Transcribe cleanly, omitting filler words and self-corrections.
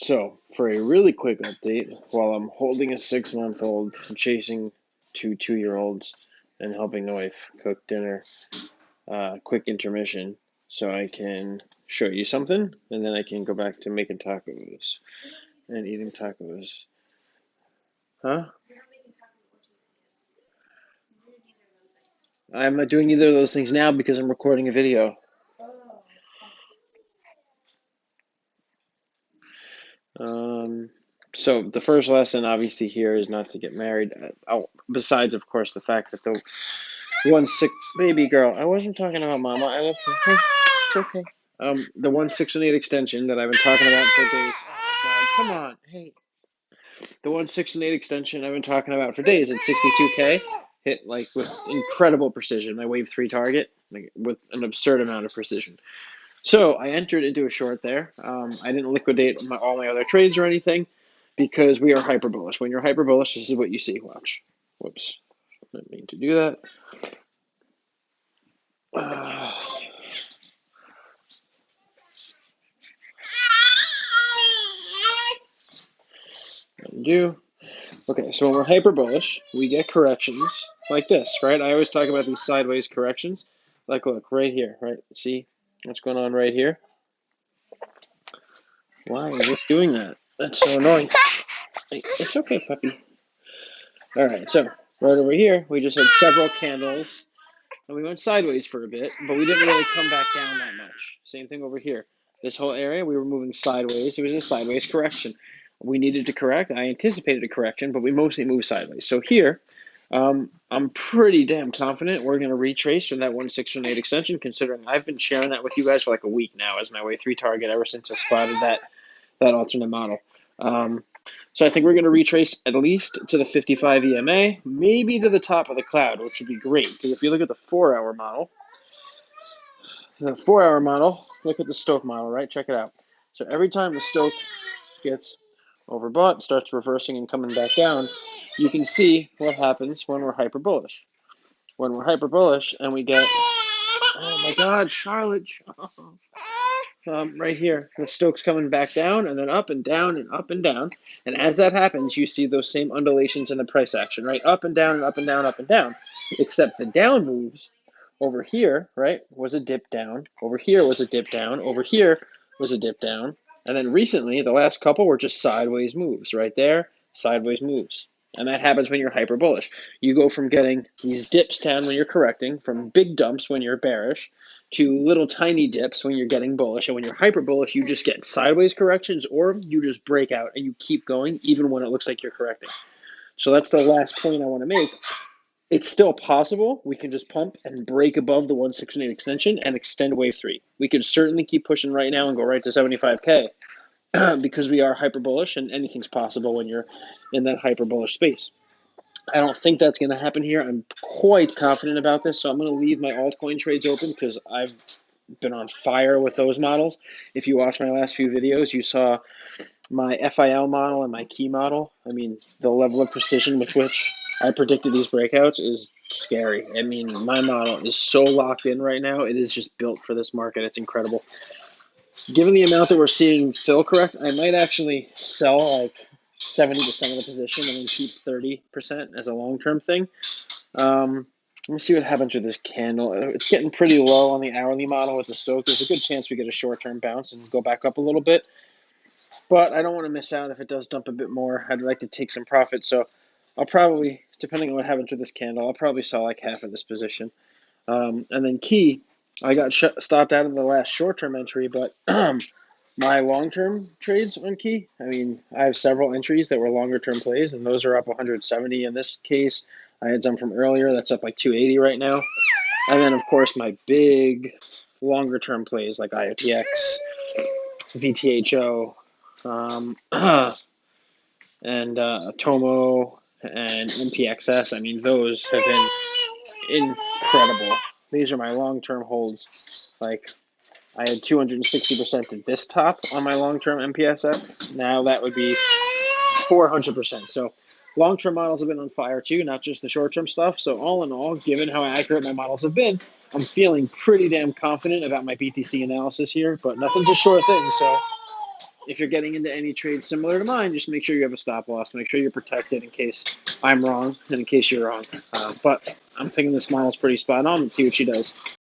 So, for a really quick update, while I'm holding a 6-month-old, chasing two 2-year-olds, and helping the wife cook dinner, quick intermission, so I can show you something, and then I can go back to making tacos and eating tacos. Huh? I'm not doing either of those things now because I'm recording a video. So the first lesson, obviously, here is not to get married. Besides, of course, the fact that the baby girl. I wasn't talking about mama. I love her. Hey, it's okay. The 1/6 extension that I've been talking about for days. Oh God, come on. Hey, the 1/6 extension I've been talking about for days at 62K hit like with incredible precision. My wave 3 target, like, with an absurd amount of precision. So I entered into a short there. I didn't liquidate all my other trades or anything because we are hyper bullish. When you're hyper bullish, this is what you see. Watch. Whoops. I didn't mean to do that. Undo. Okay, so when we're hyper bullish, we get corrections like this, right? I always talk about these sideways corrections. Like, look, right here, right? See what's going on right here? Why is this doing that? That's so annoying. It's okay, puppy. All right, so right over here, we just had several candles, and we went sideways for a bit, but we didn't really come back down that much. Same thing over here. This whole area, we were moving sideways. It was a sideways correction. We needed to correct. I anticipated a correction, but we mostly moved sideways. So here, I'm pretty damn confident we're going to retrace from that 1/618 extension, considering I've been sharing that with you guys for like a week now as my wave 3 target ever since I spotted that alternate model. So I think we're going to retrace at least to the 55 EMA, maybe to the top of the cloud, which would be great. Because if you look at the 4-hour model, look at the Stoke model, right? Check it out. So every time the Stoke gets overbought, starts reversing and coming back down, you can see what happens when we're hyper bullish. When we're hyper bullish and we get, oh my God, Charlotte, right here, the Stoke's coming back down and then up and down and up and down. And as that happens, you see those same undulations in the price action, right? Up and down and up and down, up and down. Except the down moves over here, right, was a dip down. Over here was a dip down. Over here was a dip down. And then recently, the last couple were just sideways moves. Right there, sideways moves. And that happens when you're hyper bullish. You go from getting these dips down when you're correcting, from big dumps when you're bearish, to little tiny dips when you're getting bullish. And when you're hyper bullish, you just get sideways corrections, or you just break out and you keep going even when it looks like you're correcting. So that's the last point I want to make. It's still possible. We can just pump and break above the 1/618 extension and extend wave 3. We could certainly keep pushing right now and go right to 75K because we are hyper bullish, and anything's possible when you're in that hyper bullish space. I don't think that's going to happen here. I'm quite confident about this, so I'm going to leave my altcoin trades open because I've been on fire with those models. If you watch my last few videos, you saw my FIL model and my key model. I mean, the level of precision with which I predicted these breakouts is scary. I mean, my model is so locked in right now. It is just built for this market. It's incredible. Given the amount that we're seeing fill correct, I might actually sell like 70% of the position and then keep 30% as a long-term thing. Let me see what happens with this candle. It's getting pretty low on the hourly model with the Stoke. There's a good chance we get a short-term bounce and go back up a little bit. But I don't want to miss out if it does dump a bit more. I'd like to take some profit. So I'll probably, depending on what happens with this candle, I'll probably sell like half of this position. And then key, I got stopped out of the last short-term entry, but my long-term trades on key, I mean, I have several entries that were longer-term plays, and those are up 170 in this case. I had some from earlier. That's up like 280 right now. And then, of course, my big longer-term plays like IOTX, VTHO, and Tomo and MPXS. I mean, those have been incredible. These are my long-term holds. Like, I had 260% at this top on my long-term MPSX. Now that would be 400%. So long-term models have been on fire too, not just the short-term stuff. So all in all, given how accurate my models have been, I'm feeling pretty damn confident about my BTC analysis here, but nothing's a sure thing. So if you're getting into any trade similar to mine, just make sure you have a stop loss. Make sure you're protected in case I'm wrong and in case you're wrong. But I'm thinking this model's pretty spot on. Let's see what she does.